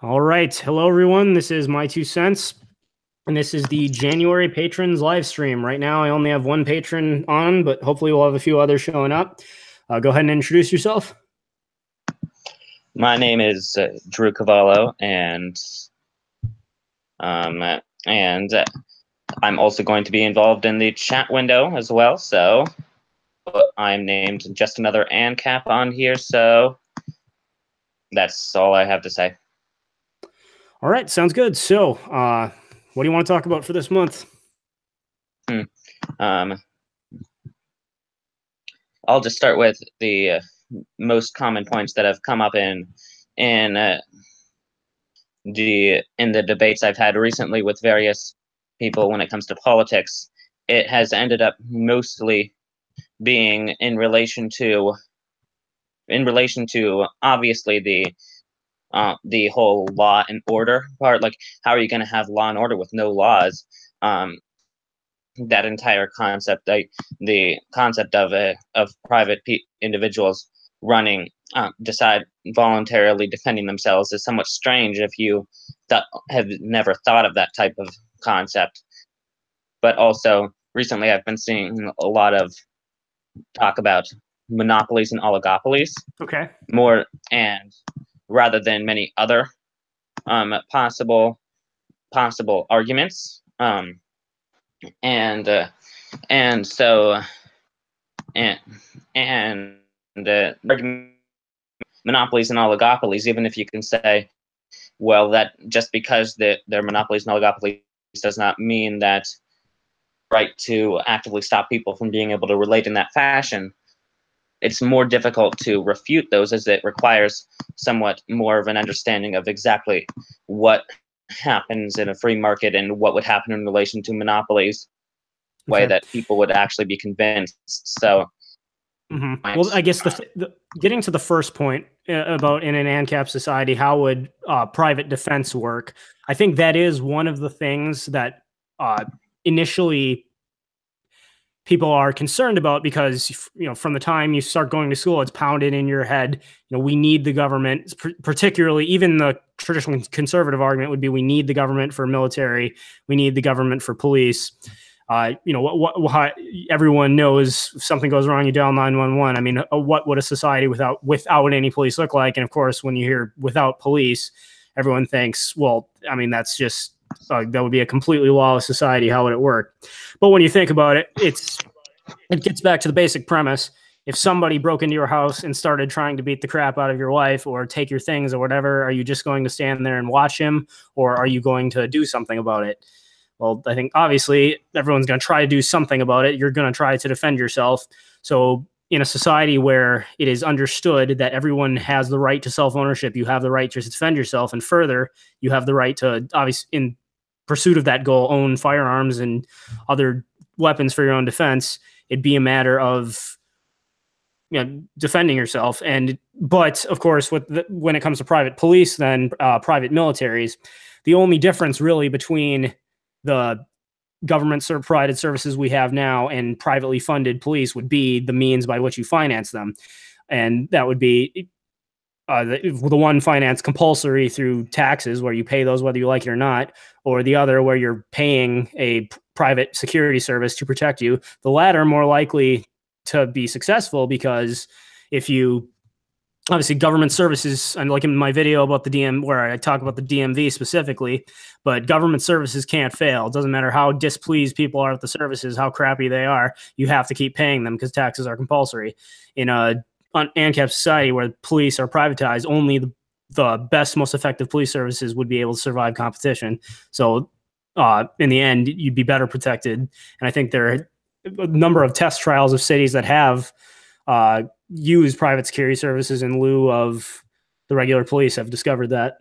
All right. Hello, everyone. This is My Two Cents, and this is the January patrons live stream. Right now, I only have one patron on, but hopefully, we'll have a few others showing up. Go ahead and introduce yourself. My name is Drew Cavallo, and I'm also going to be involved in the chat window as well. So I'm named just another ANCAP on here. So that's all I have to say. All right, sounds good. So, what do you want to talk about for this month? I'll just start with the most common points that have come up in the debates I've had recently with various people when it comes to politics. It has ended up mostly being in relation to obviously the whole law and order part. Like, how are you going to have law and order with no laws? That entire concept, the concept of private individuals running, decide voluntarily defending themselves, is somewhat strange if you have never thought of that type of concept. But also, recently I've been seeing a lot of talk about monopolies and oligopolies. Okay. More, and rather than many other possible arguments. Monopolies and oligopolies, even if you can say, well, that just because they're monopolies and oligopolies does not mean that right to actively stop people from being able to relate in that fashion. It's more difficult to refute those, as it requires somewhat more of an understanding of exactly what happens in a free market and what would happen in relation to monopolies, way that people would actually be convinced. So, well, I guess getting to the first point about in an ANCAP society, how would private defense work? I think that is one of the things that initially people are concerned about, because from the time you start going to school, it's pounded in your head. We need the government, particularly. Even the traditional conservative argument would be, we need the government for military, we need the government for police. Everyone knows if something goes wrong, you dial 911. I mean, what would a society without any police look like? And of course, when you hear without police, everyone thinks, well, I mean, that's just that would be a completely lawless society. How would it work? But when you think about it, it gets back to the basic premise. If somebody broke into your house and started trying to beat the crap out of your wife or take your things or whatever, are you just going to stand there and watch him, or are you going to do something about it? Well, I think obviously everyone's going to try to do something about it. You're going to try to defend yourself. So in a society where it is understood that everyone has the right to self-ownership, you have the right to defend yourself, and further, you have the right to, obviously, in pursuit of that goal, own firearms and other weapons for your own defense. It'd be a matter of defending yourself. But of course, when it comes to private police, then private militaries, the only difference really between the government provided services we have now and privately funded police would be the means by which you finance them. And that would be the one finance compulsory through taxes, where you pay those whether you like it or not, or the other where you're paying a private security service to protect you. The latter more likely to be successful, because if you obviously government services, and like in my video about the DM, where I talk about the DMV specifically, but government services can't fail. It doesn't matter how displeased people are with the services, how crappy they are, you have to keep paying them because taxes are compulsory. In a ANCAP society where police are privatized, only the best, most effective police services would be able to survive competition. So in the end, you'd be better protected. And I think there are a number of test trials of cities that have use private security services in lieu of the regular police have discovered that.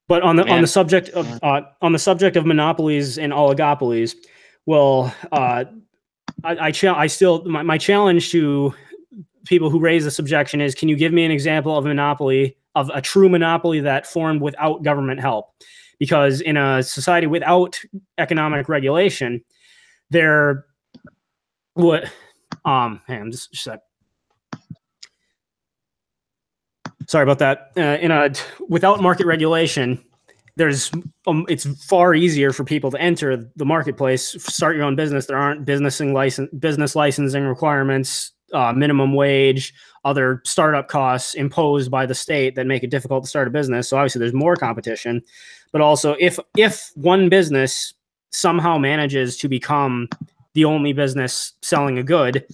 But on the subject of monopolies and oligopolies, well, my challenge to people who raise this objection is, can you give me an example of a true monopoly that formed without government help? Because in a society without economic regulation, there would I'm just Sorry about that. Without market regulation, it's far easier for people to enter the marketplace, start your own business. There aren't business licensing requirements, minimum wage, other startup costs imposed by the state that make it difficult to start a business. So obviously there's more competition, but also if one business somehow manages to become the only business selling a good,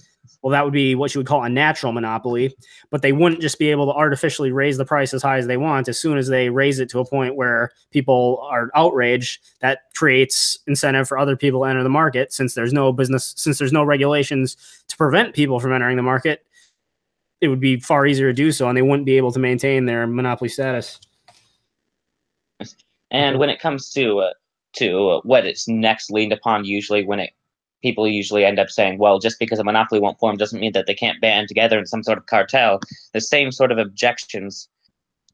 well, that would be what you would call a natural monopoly, but they wouldn't just be able to artificially raise the price as high as they want. As soon as they raise it to a point where people are outraged, that creates incentive for other people to enter the market. Since there's no regulations to prevent people from entering the market, it would be far easier to do so, and they wouldn't be able to maintain their monopoly status. And when it comes to what it's next leaned upon, usually people usually end up saying, well, just because a monopoly won't form doesn't mean that they can't band together in some sort of cartel. The same sort of objections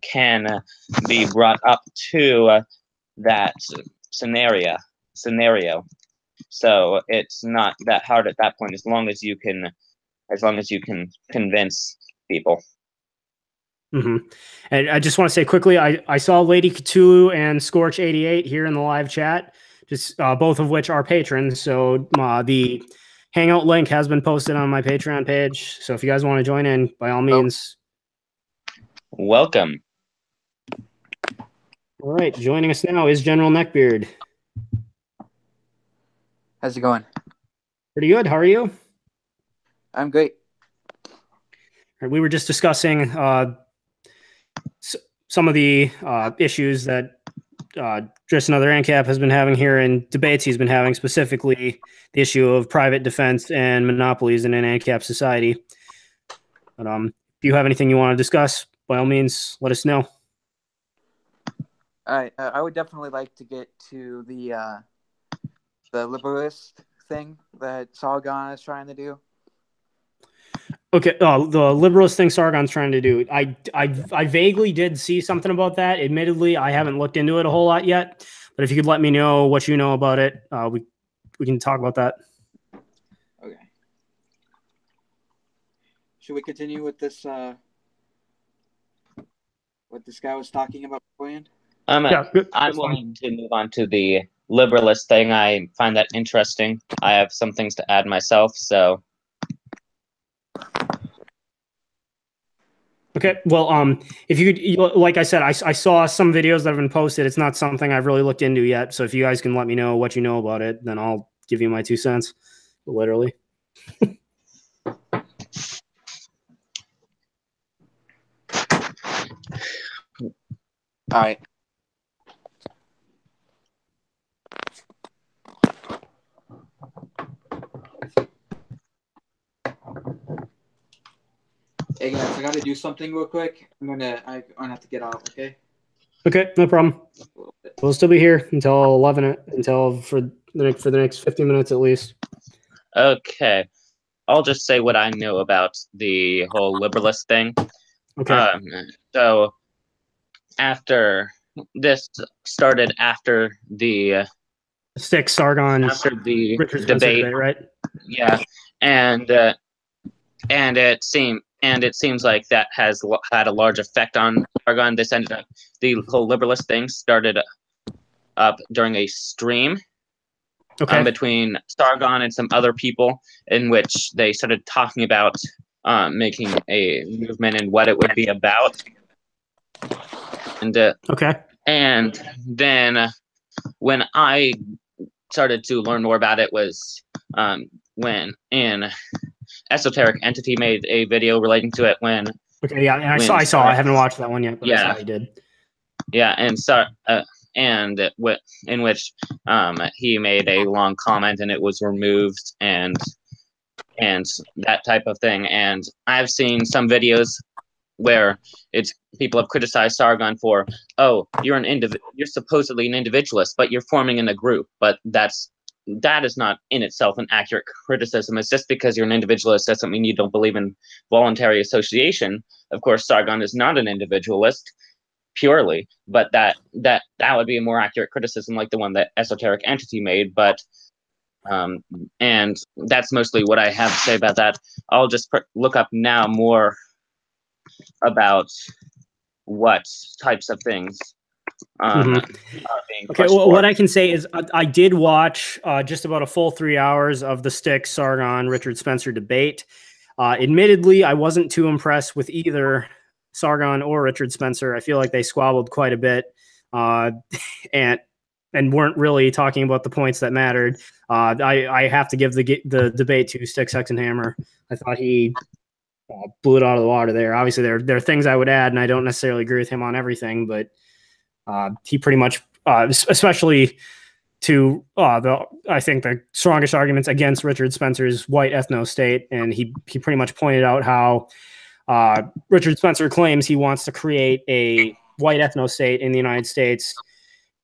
can be brought up to that scenario. So it's not that hard at that point, as long as you can convince people. Mm-hmm. And I just want to say quickly, I saw Lady Cthulhu and Scorch88 here in the live chat, just both of which are patrons. So the Hangout link has been posted on my Patreon page. So if you guys want to join in, by all means. Welcome. All right, joining us now is General Neckbeard. How's it going? Pretty good. How are you? I'm great. We were just discussing some of the issues that Tristan Other ANCAP has been having here, and debates he's been having, specifically the issue of private defense and monopolies in an ANCAP society. But if you have anything you want to discuss, by all means, let us know. All right, I would definitely like to get to the liberalist thing that Sargon is trying to do. Okay, the liberalist thing Sargon's trying to do. I vaguely did see something about that. Admittedly, I haven't looked into it a whole lot yet. But if you could let me know what you know about it, we can talk about that. Okay. Should we continue with this? What this guy was talking about beforehand? Yeah, I'm willing to move on to the liberalist thing. I find that interesting. I have some things to add myself, so. Okay, well, if you could, like I said, I saw some videos that have been posted. It's not something I've really looked into yet. So if you guys can let me know what you know about it, then I'll give you my 2 cents, literally. All right. Hey guys, I gotta do something real quick. I'm gonna have to get out. Okay. Okay, no problem. We'll still be here until 11. For the next 15 minutes at least. Okay, I'll just say what I know about the whole liberalist thing. Okay. So after this started after the Sticks Sargon after the Richard debate, right? Yeah, and it seems like that has had a large effect on Sargon. This ended up, the whole liberalist thing started up during a stream between Sargon and some other people, in which they started talking about making a movement and what it would be about. And and then when I started to learn more about it was when an esoteric entity made a video relating to it when. Okay, yeah, and I saw. I haven't watched that one yet, but yeah, I saw he did. Yeah, in which he made a long comment and it was removed and that type of thing. And I've seen some videos where people have criticized Sargon for, oh, you're supposedly an individualist, but you're forming in a group. But that is not in itself an accurate criticism. It's just because you're an individualist doesn't mean you don't believe in voluntary association. Of course, Sargon is not an individualist purely, but that would be a more accurate criticism, like the one that esoteric entity made. But and that's mostly what I have to say about that. I'll just look up now more about what types of things are being Okay, pushed well, for. what I can say is I did watch just about a full 3 hours of the Styx, Sargon, Richard Spencer debate. Admittedly, I wasn't too impressed with either Sargon or Richard Spencer. I feel like they squabbled quite a bit and weren't really talking about the points that mattered. I have to give the debate to Styx Hexenhammer. I thought he blew it out of the water there. Obviously, there are things I would add, and I don't necessarily agree with him on everything, but he pretty much, especially to I think the strongest arguments against Richard Spencer's white ethno state, and he pretty much pointed out how Richard Spencer claims he wants to create a white ethno state in the United States,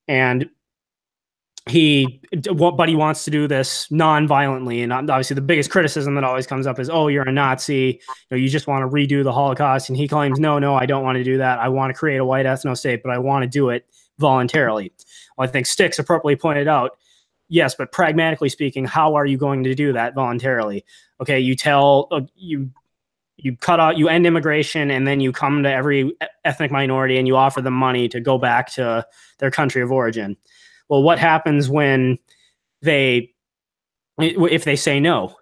and he wants to do this non-violently. And obviously the biggest criticism that always comes up is, oh, you're a Nazi, you just want to redo the Holocaust. And he claims, no, I don't want to do that. I want to create a white ethno state, but I want to do it voluntarily. Well, I think Styx appropriately pointed out, yes, but pragmatically speaking, how are you going to do that voluntarily? Okay, you tell you cut out, you end immigration, and then you come to every ethnic minority and you offer them money to go back to their country of origin. Well, what happens when if they say no?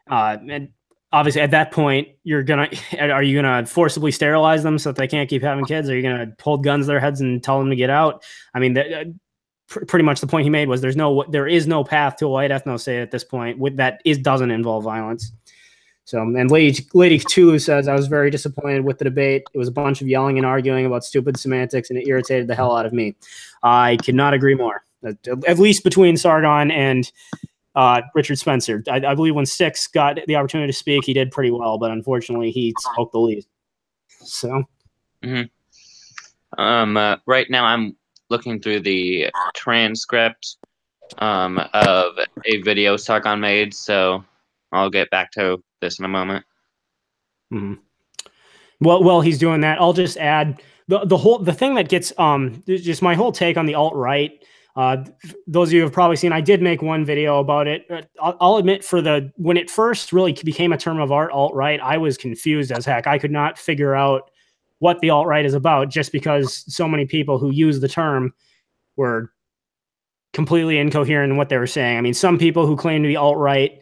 And obviously at that point, are you gonna forcibly sterilize them so that they can't keep having kids? Are you gonna hold guns to their heads and tell them to get out? I mean, pretty much the point he made was there is no path to a white ethno state at this point doesn't involve violence. So, and Lady Cthulhu says, I was very disappointed with the debate. It was a bunch of yelling and arguing about stupid semantics, and it irritated the hell out of me. I could not agree more. At least between Sargon and Richard Spencer. I believe when Styx got the opportunity to speak, he did pretty well, but unfortunately he spoke the least. So. Right now I'm looking through the transcript of a video Sargon made, so I'll get back to this in a moment. Mm-hmm. Well, he's doing that. I'll just add the thing that gets just my whole take on the alt-right. Those of you who have probably seen, I did make one video about it. I'll admit, when it first really became a term of art, alt-right, I was confused as heck. I could not figure out what the alt-right is about, just because so many people who use the term were completely incoherent in what they were saying. I mean, some people who claim to be alt-right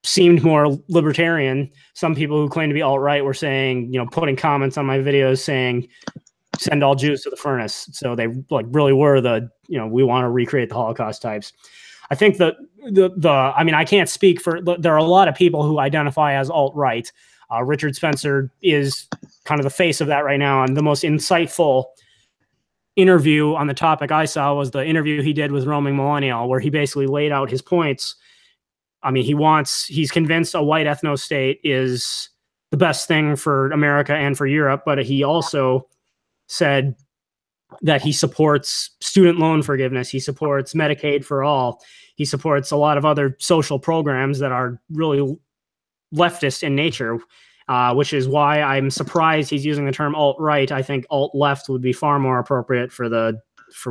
seemed more libertarian. Some people who claim to be alt-right were saying, putting comments on my videos saying, send all Jews to the furnace. So they really were we want to recreate the Holocaust types. I think I mean, I can't speak for, there are a lot of people who identify as alt-right. Richard Spencer is kind of the face of that right now. And the most insightful interview on the topic I saw was the interview he did with Roaming Millennial, where he basically laid out his points. I mean, he's convinced a white ethno state is the best thing for America and for Europe, but he also said that he supports student loan forgiveness. He supports Medicaid for all. He supports a lot of other social programs that are really leftist in nature, which is why I'm surprised he's using the term alt-right. I think alt-left would be far more appropriate for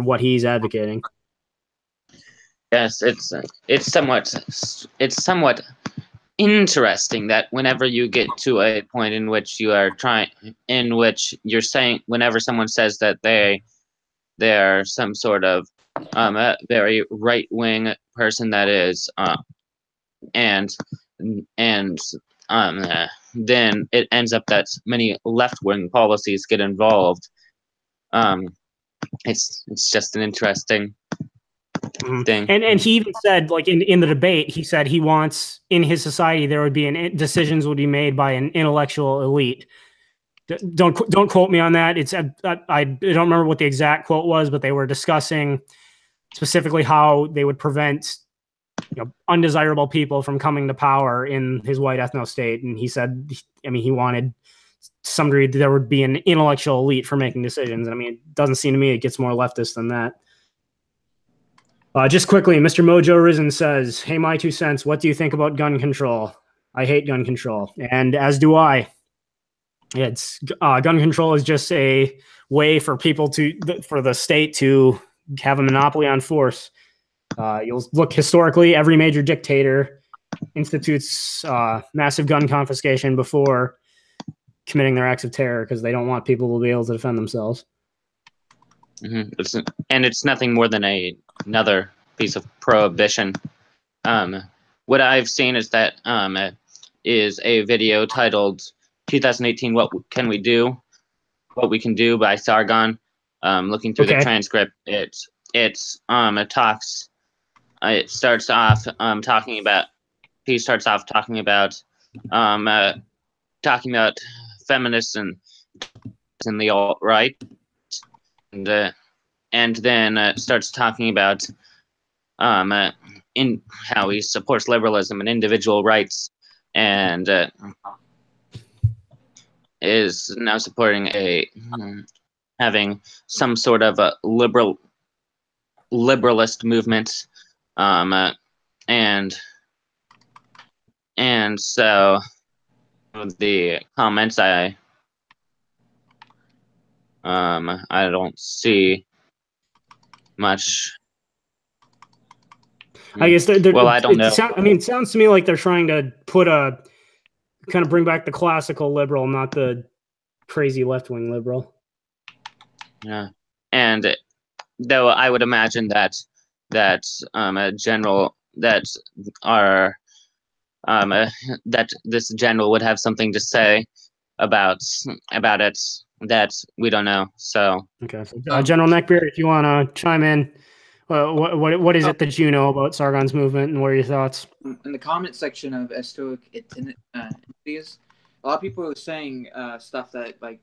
what he's advocating. Yes, it's somewhat interesting that whenever you get to a point in which you're saying, whenever someone says that they're some sort of a very right-wing person, that is, then it ends up that many left-wing policies get involved. It's just an interesting thing. And he even said, in the debate, he said he wants, in his society, there would be decisions would be made by an intellectual elite. Don't quote me on that. I don't remember what the exact quote was, but they were discussing specifically how they would prevent undesirable people from coming to power in his white ethno state. And he said, I mean, he wanted some degree there would be an intellectual elite for making decisions. And I mean, it doesn't seem to me it gets more leftist than that. Just quickly, Mr. Mojo Risen says, hey, my 2 cents, what do you think about gun control? I hate gun control, and as do I. It's gun control is just a way for for the state to have a monopoly on force. You'll look historically, every major dictator institutes massive gun confiscation before committing their acts of terror because they don't want people to be able to defend themselves. It's nothing more than another piece of prohibition. What I've seen is that is a video titled 2018 What Can We Do? What We Can Do by Sargon. Looking through the transcript, it starts off talking about feminists and the alt-right, and then starts talking about in how he supports liberalism and individual rights, and is now supporting having some sort of a liberalist movement, and so the comments I don't see much. I guess I don't know. It sounds to me like they're trying to kind of bring back the classical liberal, not the crazy left-wing liberal. Yeah, and though I would imagine that a general that this general would have something to say about it that we don't know. So okay, General Neckbeard, if you want to chime in, what is it that you know about Sargon's movement, and what are your thoughts? In the comment section of Estoic Entities, a lot of people are saying stuff that like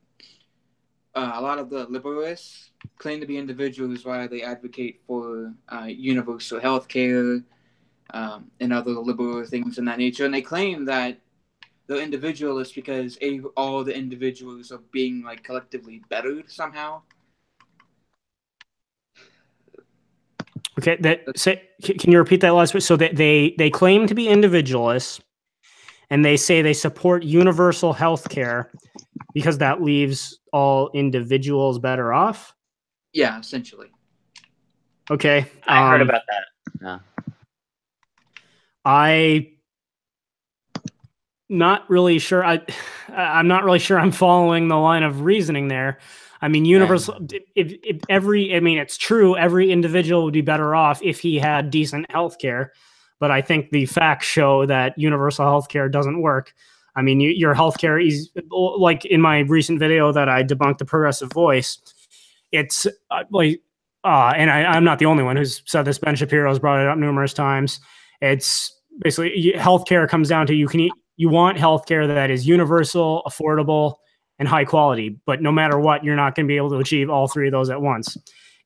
a lot of the liberalists claim to be individuals while they advocate for universal health care and other liberal things in that nature. And they claim that they're individualists because all the individuals are being like collectively bettered somehow. Okay, can you repeat that last bit? So they claim to be individualists, and they say they support universal health care because that leaves all individuals better off? Yeah, essentially. Okay. I heard about that. Yeah. I'm not really sure. I'm not really sure I'm following the line of reasoning there. I mean, universal. It's true. Every individual would be better off if he had decent health care, but I think the facts show that universal health care doesn't work. I mean, your health care is like in my recent video that I debunked the progressive voice. It's and I'm not the only one who's said this. Ben Shapiro's brought it up numerous times. It's basically healthcare comes down to you want healthcare that is universal, affordable, and high quality. But no matter what, you're not going to be able to achieve all three of those at once.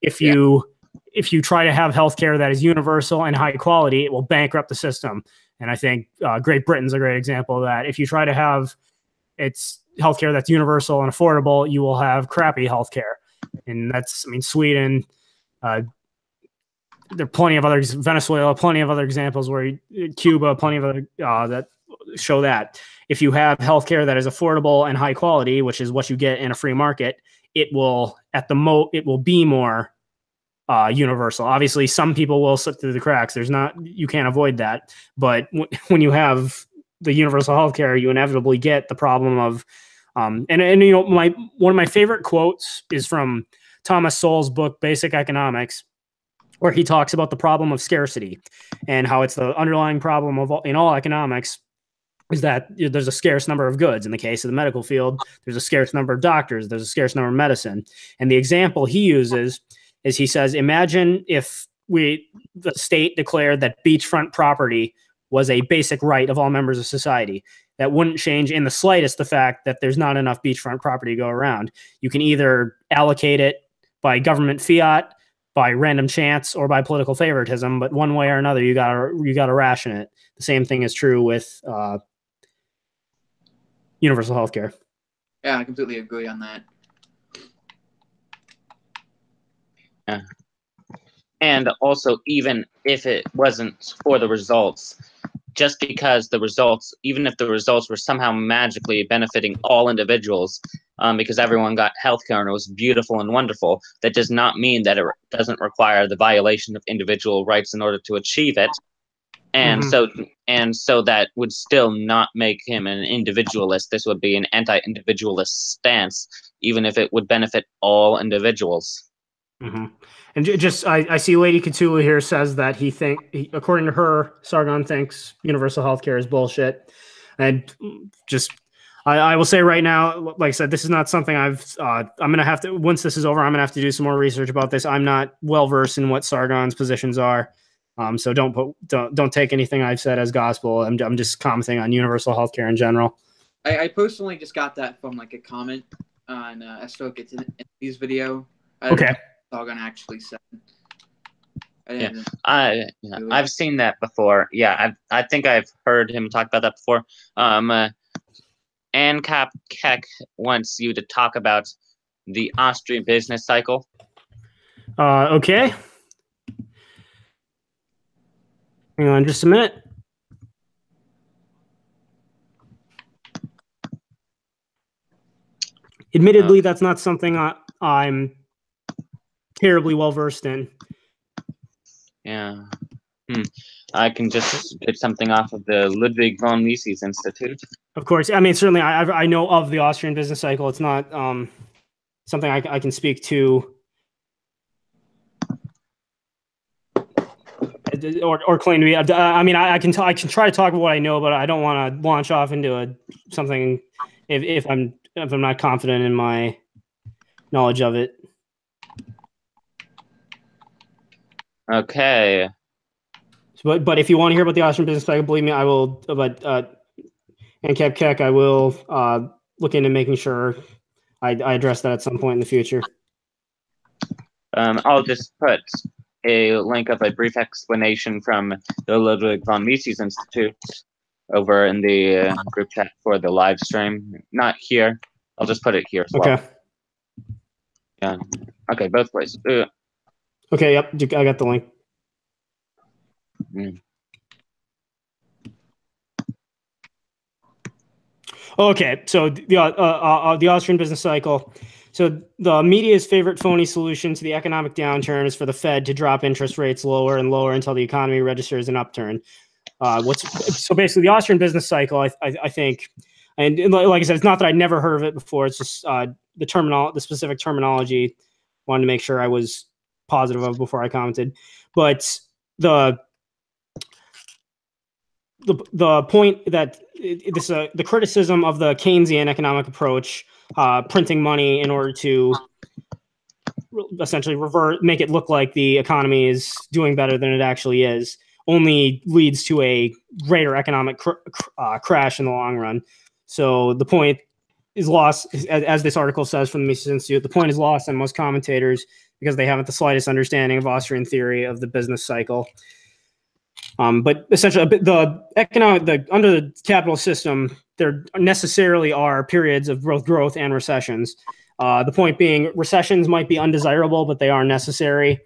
If you try to have healthcare that is universal and high quality, it will bankrupt the system. And I think Great Britain's a great example of that. If you try to have it's healthcare that's universal and affordable, you will have crappy healthcare. And Sweden. There are plenty of others, Venezuela, plenty of other examples where Cuba, plenty of other that show that if you have healthcare that is affordable and high quality, which is what you get in a free market, it will be more universal. Obviously, some people will slip through the cracks. You can't avoid that. But when you have the universal healthcare, you inevitably get the problem of one of my favorite quotes is from Thomas Sowell's book Basic Economics, where he talks about the problem of scarcity and how it's the underlying problem in all economics is that there's a scarce number of goods. In the case of the medical field, there's a scarce number of doctors, there's a scarce number of medicine. And the example he uses is he says, imagine if the state declared that beachfront property was a basic right of all members of society. That wouldn't change in the slightest the fact that there's not enough beachfront property to go around. You can either allocate it by government fiat, by random chance, or by political favoritism, but one way or another, you gotta ration it. The same thing is true with universal healthcare. Yeah, I completely agree on that. Yeah. And also, even if it wasn't for the results, just because even if the results were somehow magically benefiting all individuals, because everyone got healthcare and it was beautiful and wonderful, that does not mean that it doesn't require the violation of individual rights in order to achieve it. and so that would still not make him an individualist. This would be an anti-individualist stance, even if it would benefit all individuals. And just I see Lady Cthulhu here says that according to her, Sargon thinks universal healthcare is bullshit. And just I will say right now, like I said, this is not something I'm gonna have to, once this is over, I'm gonna have to do some more research about this. I'm not well versed in what Sargon's positions are. So don't take anything I've said as gospel. I'm just commenting on universal healthcare in general. I personally just got that from like a comment on Estoic Entity's video. Okay. Sargon actually said. I've seen that before. Yeah, I think I've heard him talk about that before. ANCAP Keck wants you to talk about the Austrian business cycle. Okay. Hang on just a minute. Admittedly, that's not something I'm terribly well versed in. Yeah. I can just get something off of the Ludwig von Mises Institute. Of course. I mean, certainly I know of the Austrian business cycle. It's not something I can speak to or claim to be. I mean, I can try to talk about what I know, but I don't want to launch off into something if I'm not confident in my knowledge of it. Okay. But if you want to hear about the Austrian business cycle, believe me, I will. But ANCAP Keck, I will look into making sure I address that at some point in the future. I'll just put a link of a brief explanation from the Ludwig von Mises Institute over in the group chat for the live stream. Not here. I'll just put it here as well. Okay. Yeah. Okay, both places. Okay, yep. I got the link. Okay, so the Austrian business cycle. So the media's favorite phony solution to the economic downturn is for the Fed to drop interest rates lower and lower until the economy registers an upturn. So basically the Austrian business cycle, I think, and like I said, it's not that I'd never heard of it before. It's just the specific terminology. Wanted to make sure I was positive of before I commented. But the point that the criticism of the Keynesian economic approach, printing money in order to essentially make it look like the economy is doing better than it actually is, only leads to a greater economic crash in the long run. So the point is lost, as this article says from the Mises Institute, the point is lost on most commentators because they haven't the slightest understanding of Austrian theory of the business cycle. But essentially, under the capitalist system, there necessarily are periods of both growth and recessions. The point being, recessions might be undesirable, but they are necessary.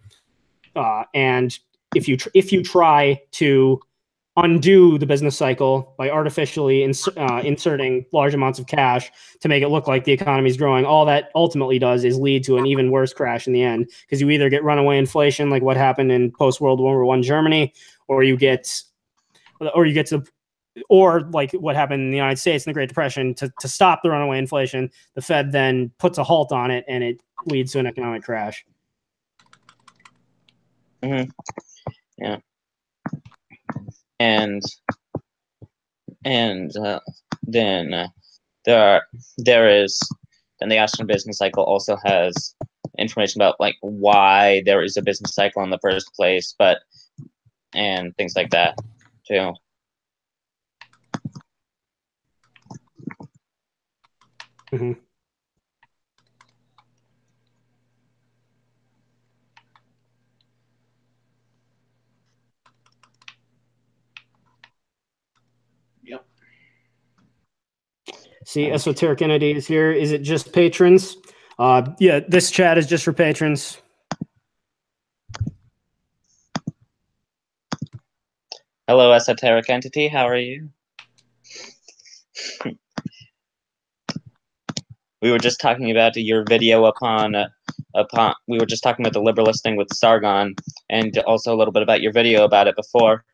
And if you try to undo the business cycle by artificially inserting large amounts of cash to make it look like the economy is growing, all that ultimately does is lead to an even worse crash in the end, because you either get runaway inflation like what happened in post-World War I Germany, or like what happened in the United States in the Great Depression. To stop the runaway inflation, the Fed then puts a halt on it, and it leads to an economic crash. Yeah. And then the Austrian business cycle also has information about like why there is a business cycle in the first place, and things like that too. Mm-hmm. Yep. See, Esoteric Entity is here. Is it just patrons? Yeah, this chat is just for patrons. Hello, Esoteric Entity. How are you? We were just talking about your video we were just talking about the liberalist thing with Sargon, and also a little bit about your video about it before.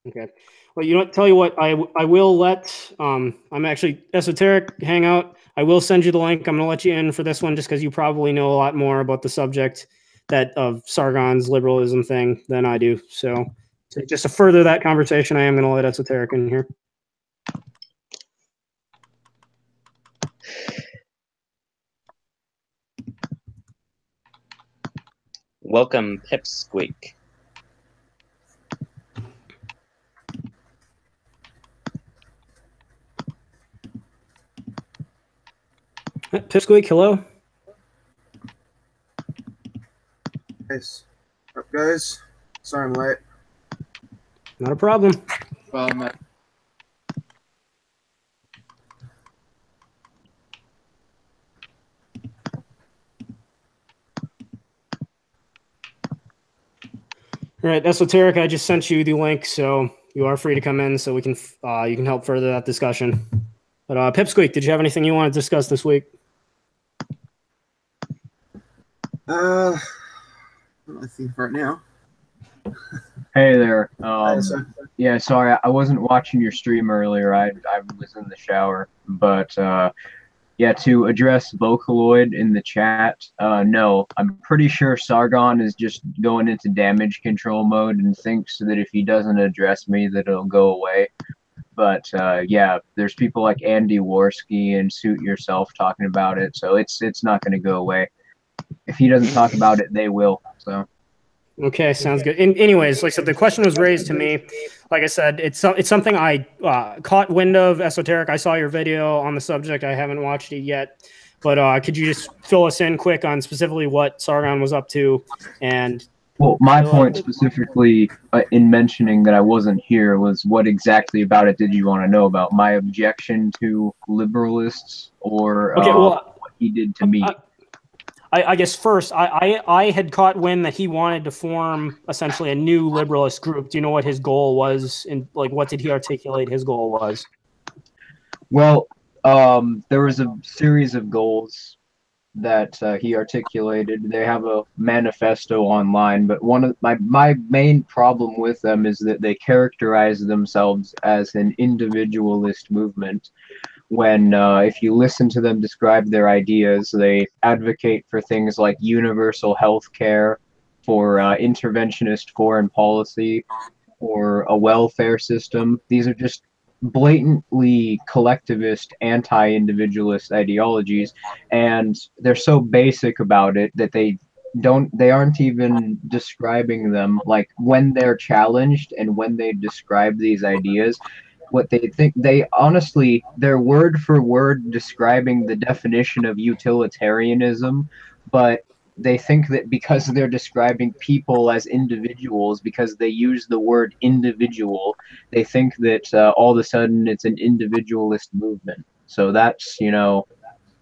Okay. Well, you know what? Tell you what, I will let I'm actually Esoteric Hangout. I will send you the link. I'm gonna let you in for this one just because you probably know a lot more about the subject that of Sargon's liberalism thing than I do. So just to further that conversation, I am gonna let Esoteric in here. Welcome, Pipsqueak. Pipsqueak, hello. Nice. Up, guys? Sorry I'm late. Not a problem. Well, All right, Esoteric, I just sent you the link, so you are free to come in, so we can you can help further that discussion. But Pipsqueak, did you have anything you want to discuss this week? I think right now. Hey there. Yeah, sorry, I wasn't watching your stream earlier. I was in the shower. But yeah, to address Vocaloid in the chat, no, I'm pretty sure Sargon is just going into damage control mode and thinks that if he doesn't address me, that it'll go away. But yeah, there's people like Andy Worski and Suit Yourself talking about it, so it's not going to go away. If he doesn't talk about it, they will. So. Okay, sounds good. Anyways, like I said, the question was raised to me. Like I said, it's something I caught wind of. Esoteric, I saw your video on the subject. I haven't watched it yet, but could you just fill us in quick on specifically what Sargon was up to? And well, my point specifically in mentioning that I wasn't here was what exactly about it did you want to know about? My objection to liberalists or what he did to me? I guess first, I had caught wind that he wanted to form essentially a new liberalist group. Do you know what his goal was? And like, what did he articulate his goal was? Well, there was a series of goals that he articulated. They have a manifesto online, but one of my main problem with them is that they characterize themselves as an individualist movement. When if you listen to them describe their ideas, they advocate for things like universal health care, for interventionist foreign policy, or a welfare system. These are just blatantly collectivist, anti-individualist ideologies, and they're so basic about it that they aren't even describing them. Like when they're challenged and when they describe these ideas, what they think, they honestly, they're word for word describing the definition of utilitarianism, but they think that because they're describing people as individuals, because they use the word individual, they think that all of a sudden it's an individualist movement. So that's, you know.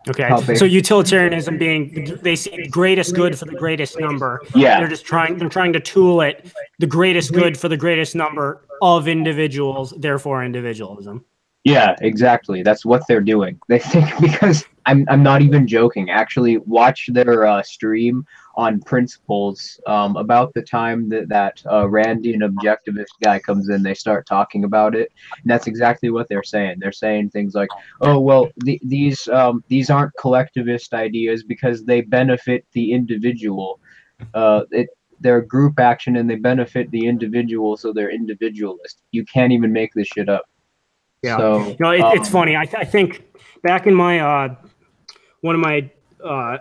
Okay. So utilitarianism being, they see the greatest good for the greatest number. Yeah. They're trying to tool it, the greatest good for the greatest number of individuals, therefore individualism. Yeah, exactly. That's what they're doing. They think, because I'm not even joking. Actually, watch their stream on Principles about the time that Randian objectivist guy comes in. They start talking about it, and that's exactly what they're saying. They're saying things like, "Oh well, these aren't collectivist ideas because they benefit the individual. They're group action and they benefit the individual, so they're individualist. You can't even make this shit up." Yeah, so, it's funny. I think back in my one of my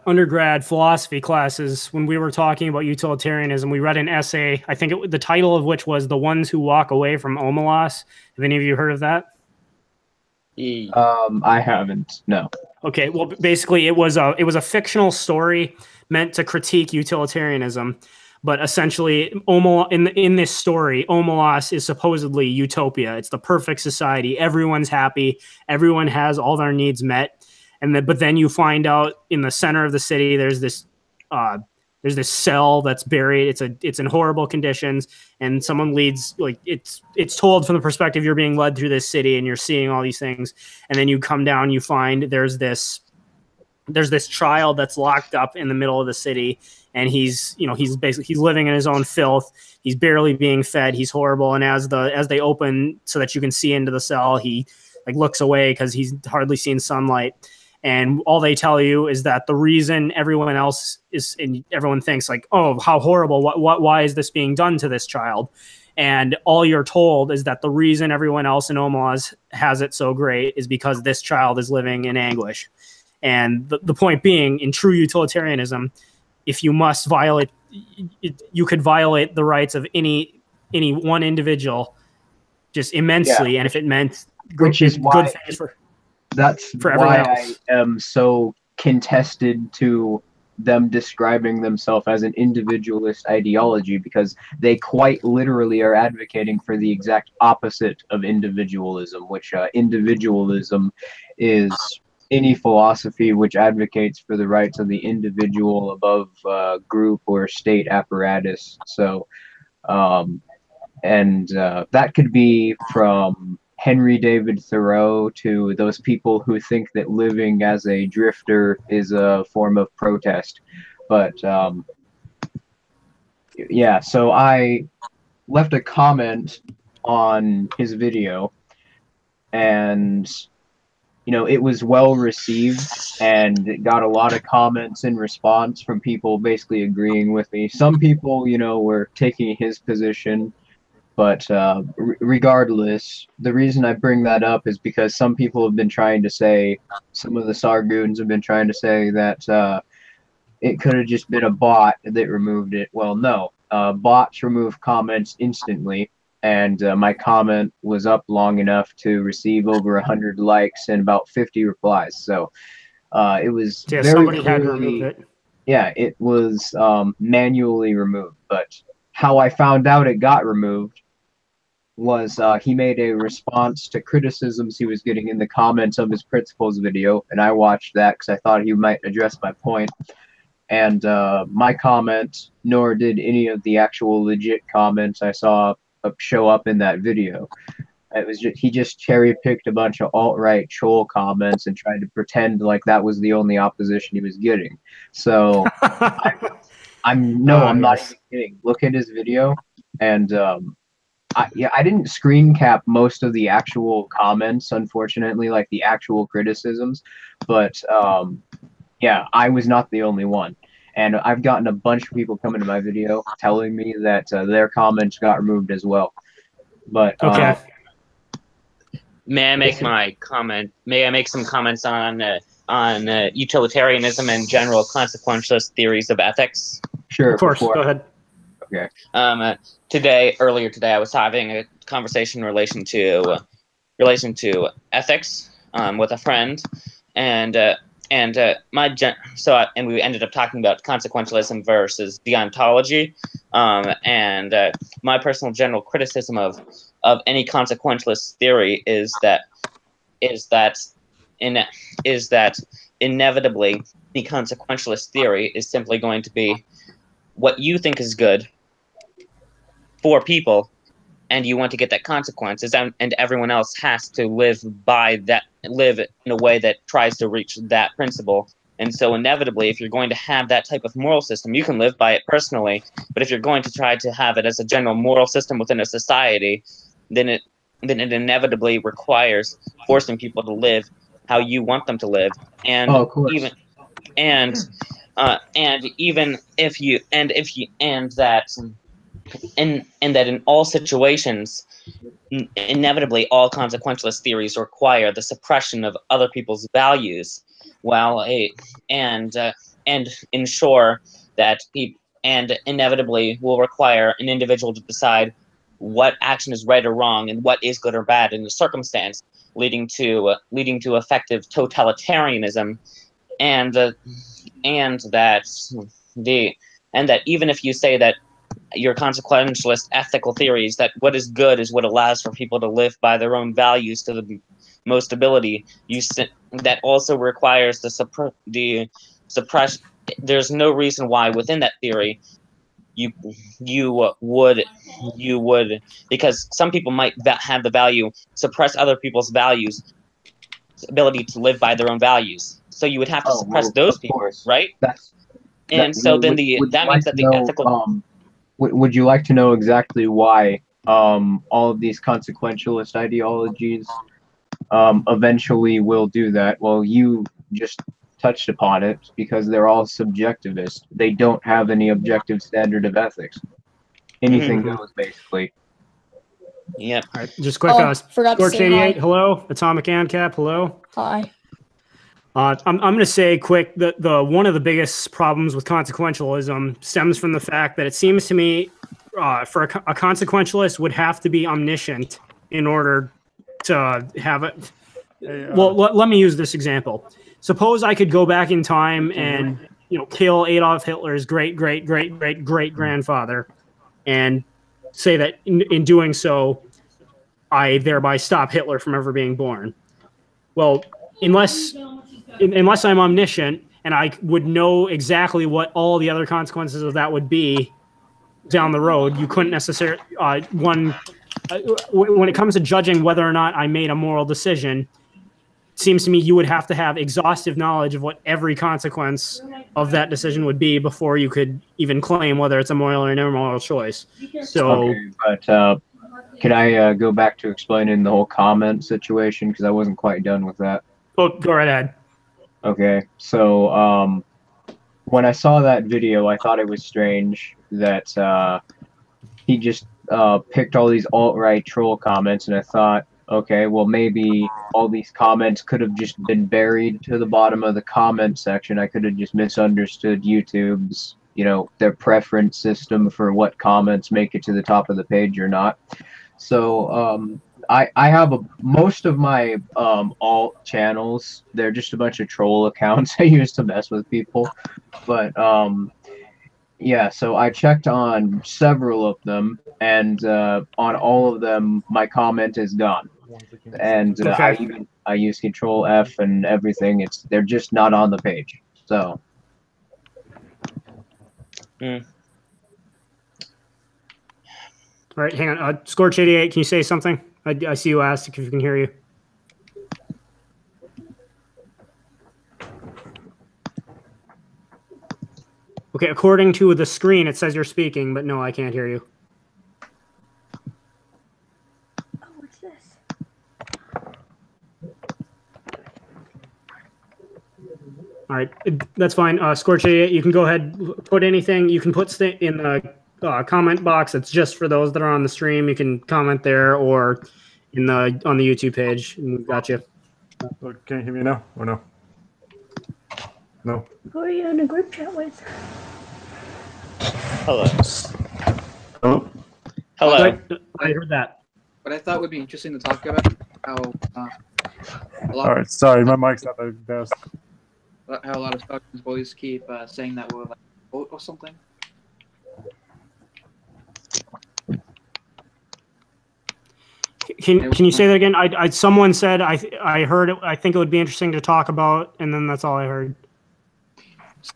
undergrad philosophy classes, when we were talking about utilitarianism, we read an essay. I think the title of which was "The Ones Who Walk Away from Omelas." Have any of you heard of that? I haven't. No. Okay. Well, basically, it was a fictional story meant to critique utilitarianism. But essentially, in this story, Omelas is supposedly utopia. It's the perfect society. Everyone's happy. Everyone has all their needs met. But then you find out in the center of the city, there's this cell that's buried. It's in horrible conditions, and someone leads, like, it's told from the perspective you're being led through this city, and you're seeing all these things. And then you come down, you find there's this there's this child that's locked up in the middle of the city, and he's living in his own filth. He's barely being fed. He's horrible. And as they open so that you can see into the cell, he like looks away because he's hardly seen sunlight. And all they tell you is that the reason everyone else is, and everyone thinks like, oh, how horrible. Why is this being done to this child? And all you're told is that the reason everyone else in Omaha has it so great is because this child is living in anguish. And the point being, in true utilitarianism, if you must violate, you could violate the rights of any one individual just immensely. Yeah. And if it meant which is why good things for why I am so contested to them describing themselves as an individualist ideology, because they quite literally are advocating for the exact opposite of individualism, which individualism is any philosophy which advocates for the rights of the individual above group or state apparatus. So that could be from Henry David Thoreau to those people who think that living as a drifter is a form of protest. But yeah, so I left a comment on his video, and it was well received, and it got a lot of comments in response from people basically agreeing with me. Some people, were taking his position. But regardless, the reason I bring that up is because some people have been trying to say, some of the Sargoons have been trying to say that it could have just been a bot that removed it. Well, no. Bots remove comments instantly, and my comment was up long enough to receive over 100 likes and about 50 replies. So it was very somebody clearly, had to remove it. Yeah, it was manually removed. But how I found out it got removed was he made a response to criticisms he was getting in the comments of his principles video, and I watched that because I thought he might address my point. And my comment, nor did any of the actual legit comments I saw show up in that video. It was he just cherry-picked a bunch of alt-right troll comments and tried to pretend like that was the only opposition he was getting. So I'm not even kidding. Look at his video, and I didn't screen cap most of the actual comments, unfortunately, like the actual criticisms, but yeah, I was not the only one. And I've gotten a bunch of people coming to my video telling me that their comments got removed as well. But okay. May I make my comment? May I make some comments on utilitarianism and general consequentialist theories of ethics? Sure, of course. Go ahead. Okay. Earlier today, I was having a conversation in relation to ethics with a friend, and we ended up talking about consequentialism versus deontology, and my personal general criticism of any consequentialist theory is that inevitably the consequentialist theory is simply going to be what you think is good for people, and you want to get that consequences, and everyone else has to live in a way that tries to reach that principle. And so inevitably, if you're going to have that type of moral system, you can live by it personally, but if you're going to try to have it as a general moral system within a society, then it inevitably requires forcing people to live how you want them to live. And that in all situations, inevitably all consequentialist theories require the suppression of other people's values, and ensure that and inevitably will require an individual to decide what action is right or wrong and what is good or bad in the circumstance, leading to effective totalitarianism, and that even if you say that your consequentialist ethical theories that what is good is what allows for people to live by their own values to the most ability, that also requires the suppression. There's no reason why within that theory you would, because some people might have the value suppress other people's values, ability to live by their own values. So you would have to Oh, suppress well, those of people, course. right? And So then would that you means like that to the know, ethical. would you like to know exactly why all of these consequentialist ideologies eventually will do that? Well, you just touched upon it, because they're all subjectivist. They don't have any objective standard of ethics. Anything goes, basically. Yep. All right, just quick. Forgot to say Scorch88, hi. hello. Atomic ANCAP, hello. Hi. I'm going to say quick that the one of the biggest problems with consequentialism stems from the fact that it seems to me for a consequentialist would have to be omniscient in order to have it. Well, let me use this example. Suppose I could go back in time and kill Adolf Hitler's great grandfather, and say that in doing so, I thereby stop Hitler from ever being born. Well, unless I'm omniscient and I would know exactly what all the other consequences of that would be down the road, you couldn't necessarily when it comes to judging whether or not I made a moral decision, it seems to me you would have to have exhaustive knowledge of what every consequence of that decision would be before you could even claim whether it's a moral or an immoral choice. So, okay, but can I go back to explaining the whole comment situation, because I wasn't quite done with that? oh, go right ahead. Okay, so when I saw that video, I thought it was strange that he just picked all these alt-right troll comments, and I thought, okay, well, maybe all these comments could have just been buried to the bottom of the comment section. I could have just misunderstood YouTube's, their preference system for what comments make it to the top of the page or not. So I have most of my alt channels. They're just a bunch of troll accounts I use to mess with people. But yeah, so I checked on several of them, and on all of them, my comment is gone. And I use Control F and everything. They're just not on the page. So. All right, hang on. Scorch88, can you say something? I see you asked if you can hear you. Okay, according to the screen, it says you're speaking, but no, I can't hear you. Oh, what's this? All right, that's fine. Scorch88, you can go ahead, put anything. You can put in the comment box. It's just for those that are on the stream. You can comment there or on the YouTube page. And got you. Can you hear me now or no? No. Who are you in a group chat with? Hello. Hello. Hello. I heard that. What I thought would be interesting to talk about how All right. Sorry, my mic's not the best. How a lot of Falcons boys keep saying that we're like vote or something. Can you say that again? Someone said I heard it. I think it would be interesting to talk about, and then that's all I heard.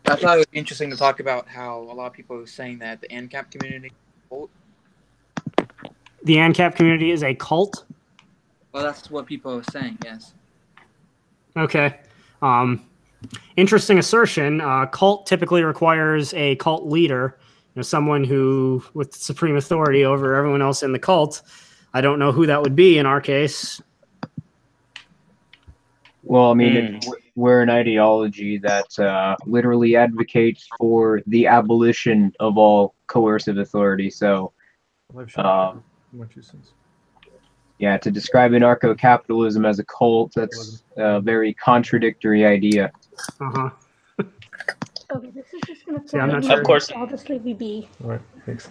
I thought it was interesting to talk about how a lot of people are saying that the ANCAP community vote. The ANCAP community is a cult? Well, that's what people are saying, yes. Okay. Interesting assertion. Cult typically requires a cult leader, someone who with supreme authority over everyone else in the cult. I don't know who that would be in our case. Well, I mean, we're an ideology that literally advocates for the abolition of all coercive authority. So, yeah, to describe anarcho-capitalism as a cult, that's a very contradictory idea. Uh-huh. Okay, this is just gonna I'm not sure. Of course. I'll just leave you be. All right, thanks.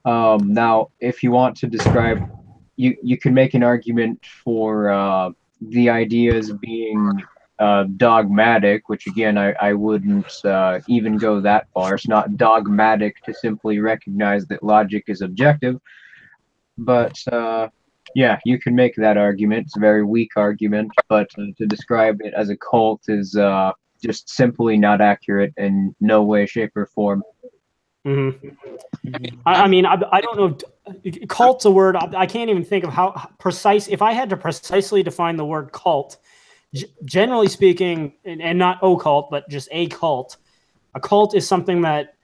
Now, if you want to describe, you can make an argument for the ideas being dogmatic, which again, I wouldn't even go that far. It's not dogmatic to simply recognize that logic is objective, but yeah, you can make that argument. It's a very weak argument, but to describe it as a cult is just simply not accurate in no way, shape, or form. Mm-hmm. I mean, I don't know. cult's a word. I can't even think of how precise. If I had to precisely define the word cult, generally speaking, and not occult, but just a cult is something that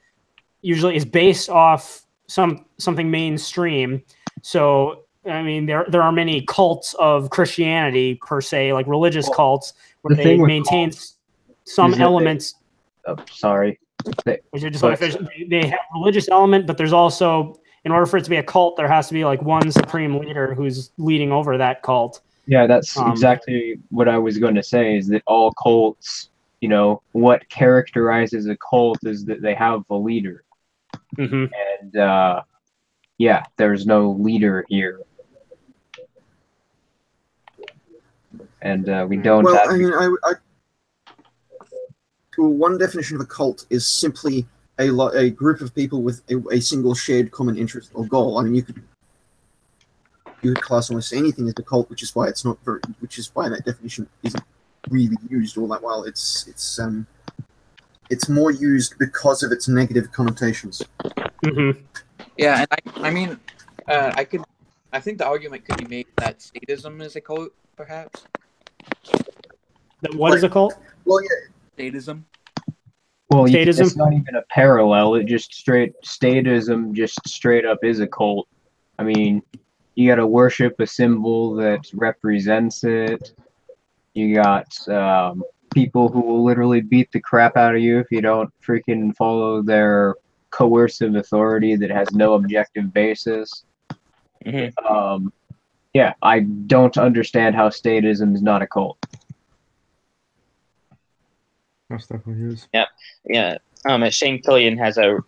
usually is based off something mainstream. So, I mean, there are many cults of Christianity per se, like religious cults, where they maintain some elements. Sorry. They have religious element, but there's also, in order for it to be a cult, there has to be like one supreme leader who's leading over that cult. Yeah, that's exactly what I was going to say, is that all cults, you know, what characterizes a cult is that they have a leader. Mm-hmm. And, yeah, there's no leader here. And we don't Well, have... I mean, one definition of a cult is simply a group of people with a single shared common interest or goal. I mean, you could class almost anything as a cult, which is why that definition isn't really used all that well. It's more used because of its negative connotations. Mm-hmm. Yeah, and I mean, I think the argument could be made that statism is a cult, perhaps. What is a cult? Well, yeah. Statism. Well, Statism? it's not even a parallel. It just statism just straight up is a cult. I mean, you got to worship a symbol that represents it. You got people who will literally beat the crap out of you if you don't freaking follow their coercive authority that has no objective basis. Mm-hmm. Yeah, I don't understand how statism is not a cult. That's definitely is. Yep. Yeah. Shane Killian has a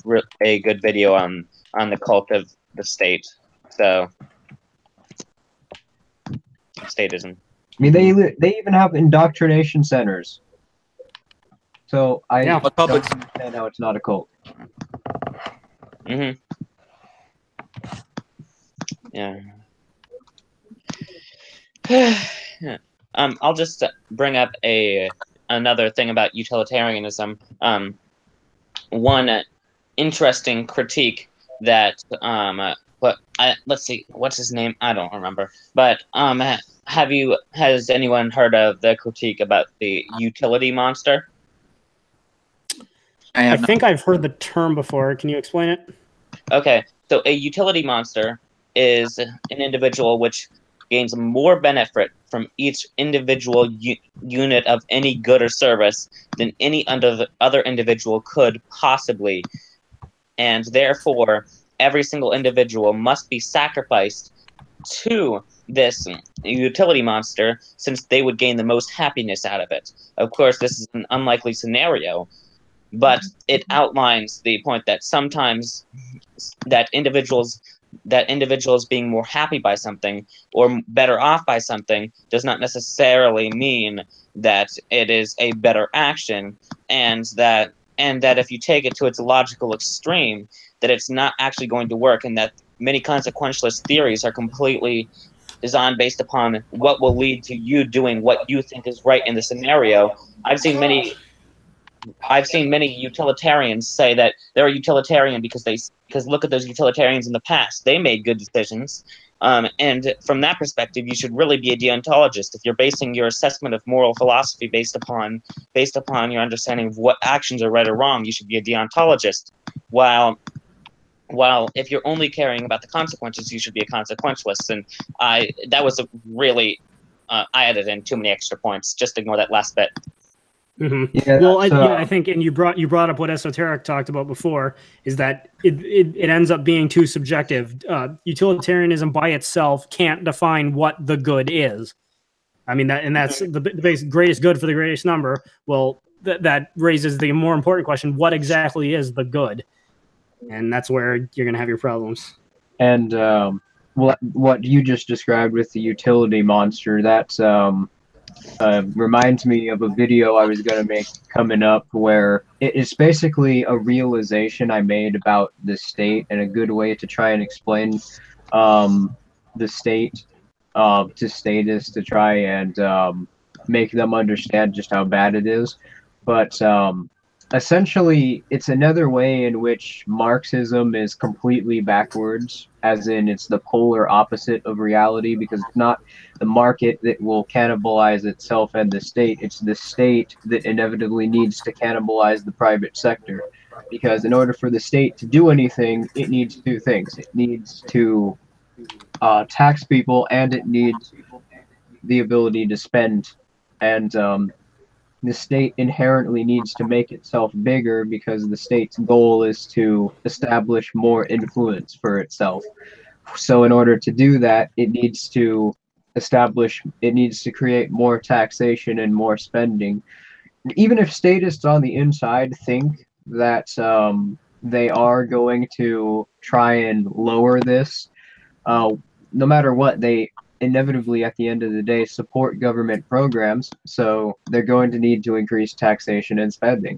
good video on the cult of the state. So, statism. I mean, they even have indoctrination centers. So I don't understand how it's not a cult. Mm-hmm. Yeah. I'll just bring up another thing about utilitarianism. One interesting critique that let's see, what's his name? I don't remember. But has anyone heard of the critique about the utility monster? I think I've heard the term before. Can you explain it? Okay, so a utility monster is an individual which gains more benefit from each individual unit of any good or service than any other individual could possibly. And therefore, every single individual must be sacrificed to this utility monster since they would gain the most happiness out of it. Of course, this is an unlikely scenario, but it outlines the point that sometimes that individuals being more happy by something or better off by something does not necessarily mean that it is a better action, and that if you take it to its logical extreme, that it's not actually going to work, and that many consequentialist theories are completely designed based upon what will lead to you doing what you think is right in the scenario. I've seen many utilitarians say that they're a utilitarian because look at those utilitarians in the past. They made good decisions. And from that perspective, you should really be a deontologist. If you're basing your assessment of moral philosophy based upon your understanding of what actions are right or wrong, you should be a deontologist. While if you're only caring about the consequences, you should be a consequentialist. And I added in too many extra points. Just ignore that last bit. Mm-hmm. Yeah, well, I think, and you brought up what Esoteric talked about before, is that it ends up being too subjective. Utilitarianism by itself can't define what the good is. I mean, that's the greatest good for the greatest number. Well, that raises the more important question: what exactly is the good? And that's where you're going to have your problems. And what you just described with the utility monster, that's reminds me of a video I was going to make coming up, where it's basically a realization I made about the state, and a good way to try and explain the state to statists, to try and make them understand just how bad it is. But essentially, it's another way in which Marxism is completely backwards as in it's the polar opposite of reality, because it's not the market that will cannibalize itself and the state. It's the state that inevitably needs to cannibalize the private sector. Because in order for the state to do anything, it needs two things. It needs to tax people, and it needs the ability to spend. And the state inherently needs to make itself bigger because the state's goal is to establish more influence for itself. So in order to do that, it needs to create more taxation and more spending. Even if statists on the inside think that they are going to try and lower this, no matter what, they inevitably at the end of the day support government programs, so they're going to need to increase taxation and spending.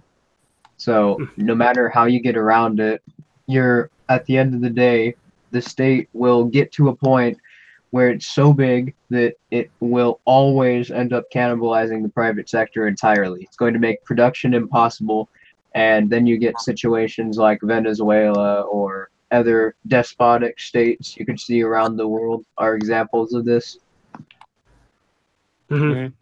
So no matter how you get around it, you're at the end of the day, the state will get to a point where it's so big that it will always end up cannibalizing the private sector entirely. It's going to make production impossible, and then you get situations like Venezuela or other despotic states you can see around the world are examples of this. Mm-hmm.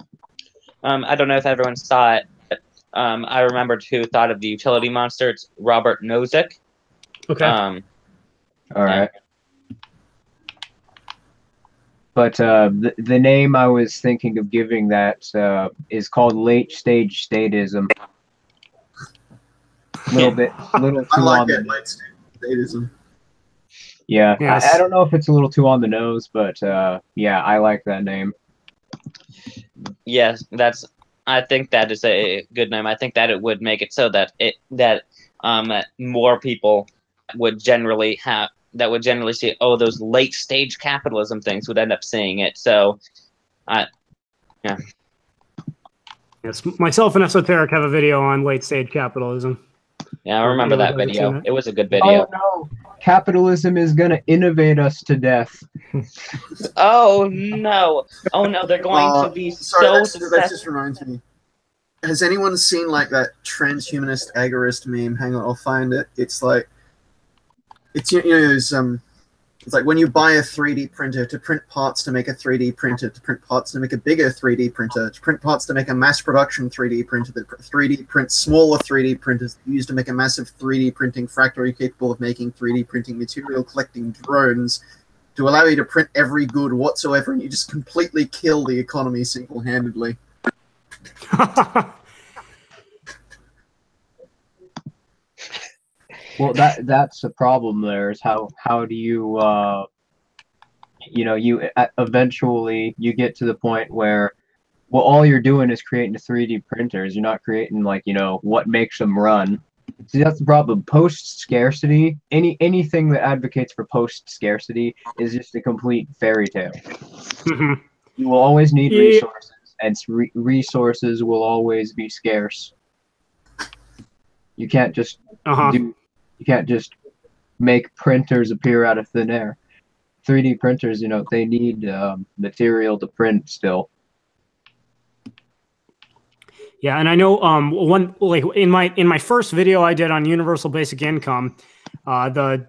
I don't know if everyone saw it, but I remembered who thought of the utility monster. It's Robert Nozick. Okay. All right. But the name I was thinking of giving that is called late stage statism. Little too I like on it, the late stage statism. Yeah, Yes. I don't know if it's a little too on the nose, but yeah, I like that name. Yes, I think that is a good name. I think that it would make it so that more people would generally see, oh, those late stage capitalism things, would end up seeing it. So, yeah. Yes, myself and Esoteric have a video on late stage capitalism. Yeah, I remember that video. It was a good video. Oh no, capitalism is gonna innovate us to death. Oh no! Oh no! They're going to be Sorry, so that just reminds me. Has anyone seen like that transhumanist agorist meme? Hang on, I'll find it. It's like, it's it's like when you buy a 3D printer to print parts to make a 3D printer, to print parts to make a bigger 3D printer, to print parts to make a mass production 3D printer, that 3D prints smaller 3D printers used to make a massive 3D printing factory capable of making 3D printing material collecting drones to allow you to print every good whatsoever, and you just completely kill the economy single-handedly. Well, that's the problem. There is how do you eventually you get to the point where, well, all you're doing is creating 3D printers. You're not creating what makes them run. See, that's the problem. Post scarcity, anything that advocates for post scarcity is just a complete fairy tale. You will always need resources, and resources will always be scarce. You can't just You can't just make printers appear out of thin air. 3D printers, they need material to print still. Yeah, and I know in my first video I did on universal basic income, the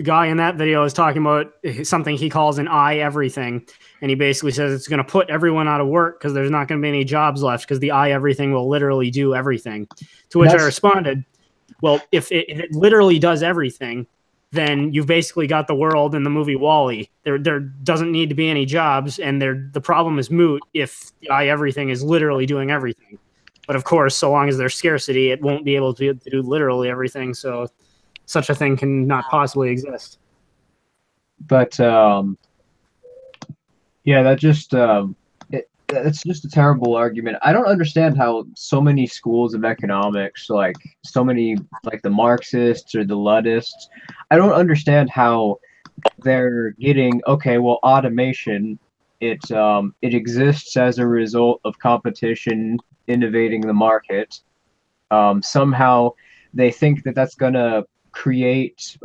guy in that video is talking about something he calls an I everything, and he basically says it's going to put everyone out of work because there's not going to be any jobs left because the I everything will literally do everything. To which I responded, well, if it literally does everything, then you've basically got the world in the movie WALL-E. There doesn't need to be any jobs, and the problem is moot if everything is literally doing everything. But of course, so long as there's scarcity, it won't be able to do literally everything. So such a thing can not possibly exist. But yeah, that just it's just a terrible argument. I don't understand how so many schools of economics, like the Marxists or the Luddists, I don't understand how they're getting, okay, well, automation, it exists as a result of competition innovating the market. Somehow they think that that's going to create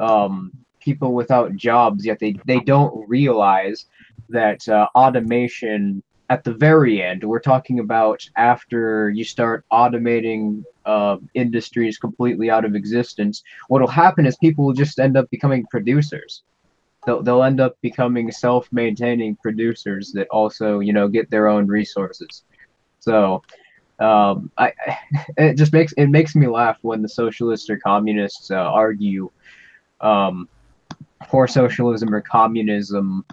people without jobs, yet they don't realize that automation, at the very end, we're talking about after you start automating industries completely out of existence, what will happen is people will just end up becoming producers. they'll end up becoming self-maintaining producers that also, you know, get their own resources. So I it makes me laugh when the socialists or communists argue for socialism or communism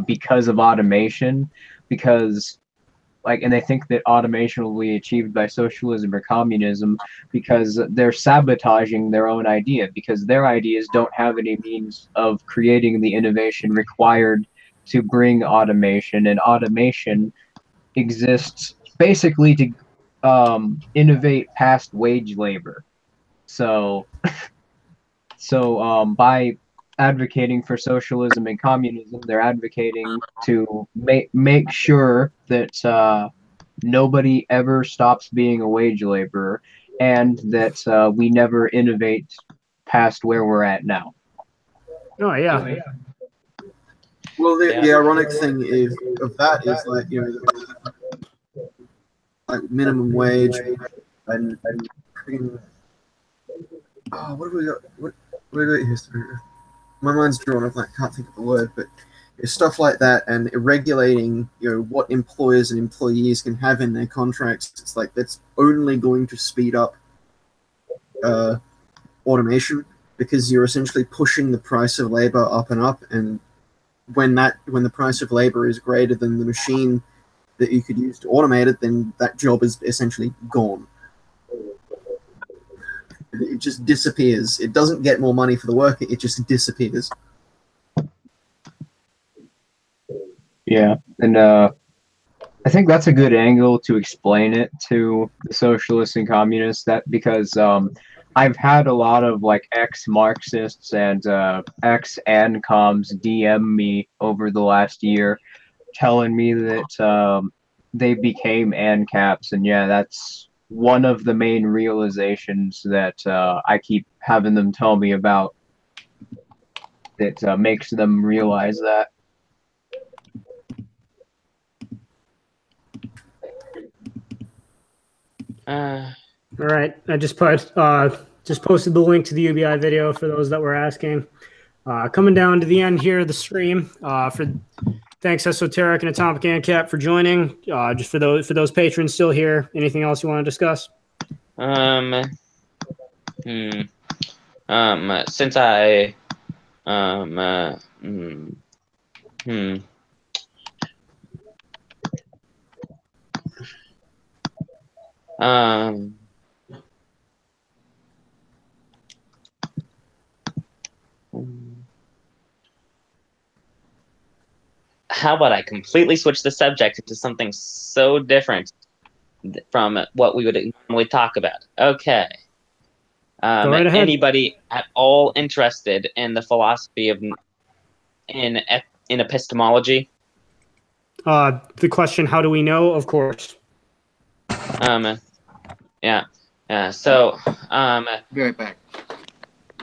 because of automation, because and they think that automation will be achieved by socialism or communism because they're sabotaging their own idea, because their ideas don't have any means of creating the innovation required to bring automation, and automation exists basically to innovate past wage labor. So by advocating for socialism and communism, they're advocating to make sure that nobody ever stops being a wage laborer, and that we never innovate past where we're at now. Oh yeah. Well, the ironic thing is of that is like, you know, like minimum wage and what do we got? What do we got here? My mind's drawn off. I can't think of the word, but it's stuff like that, and regulating, you know, what employers and employees can have in their contracts. It's like that's only going to speed up automation, because you're essentially pushing the price of labor up and up, and when the price of labor is greater than the machine that you could use to automate it, then that job is essentially gone. It just disappears. It doesn't get more money for the worker. It just disappears. Yeah, and I think that's a good angle to explain it to the socialists and communists. That because I've had a lot of like ex-Marxists and ex-ANCOMs DM me over the last year, telling me that they became ANCAPs, and yeah, that's one of the main realizations that I keep having them tell me about, that makes them realize that. All right, I just posted the link to the UBI video for those that were asking. Coming down to the end here of the stream. Thanks Esoteric and Atomic ANCAP for joining. Just for those patrons still here, anything else you want to discuss? Since I how about I completely switch the subject into something so different from what we would normally talk about? Okay. Go right ahead. Anybody at all interested in the philosophy of in epistemology? The question, how do we know? Of course. Yeah. So, Be right back.